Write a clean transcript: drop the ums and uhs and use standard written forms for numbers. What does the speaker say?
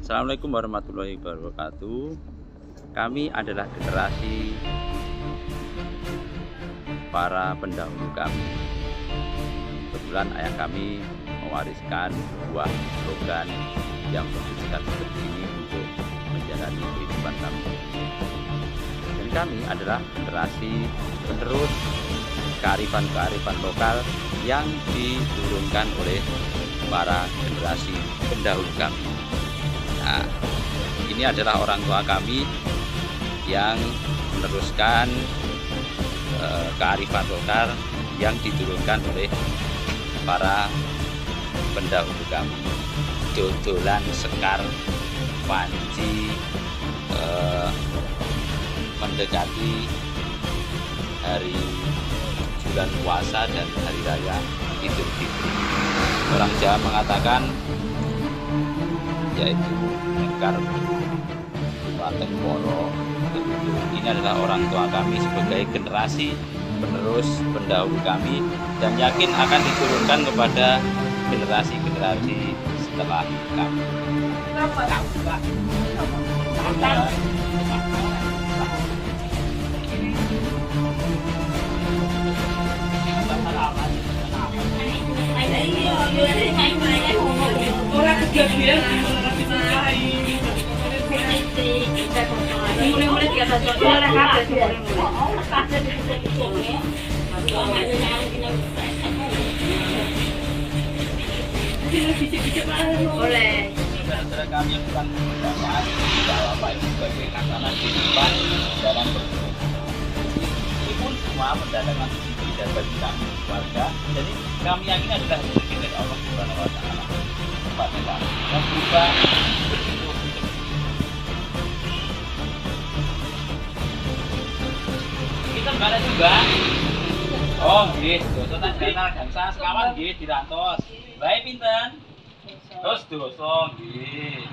Assalamualaikum warahmatullahi wabarakatuh. Kami adalah generasi para pendahulu kami. Kebetulan ayah kami mewariskan sebuah slogan yang bertujuan seperti ini untuk menjalani kehidupan kami. Dan kami adalah generasi penerus kearifan-kearifan lokal yang diturunkan oleh para generasi pendahulu kami. Nah, ini adalah orang tua kami yang meneruskan kearifan lokal yang diturunkan oleh para pendahulu kami. Dodolan sekar panci mendekati hari bulan puasa dan hari raya Idul Fitri. Orang Jawa mengatakan yaitu nekar Paten Poro. Ini adalah orang tua kami sebagai generasi penerus pendahulu kami dan yakin akan diturunkan kepada generasi-generasi setelah kami. Boleh. Saudara kami yang bukan berpendapat tidak apa itu sebagai tatanan kehidupan dalam berhidup. Ini pun semua mendatangkan rezeki dan bagi kami keluarga. Jadi kami yakin adalah rezeki dari Allah Subhanahu Wa Taala kepada kami yang berubah berhidup. Kita nggak ada juga. Oh, nggih, dosa tak kenal gangsa sekawan nggih dirantos. Bae pinten? Terus dosa nggih.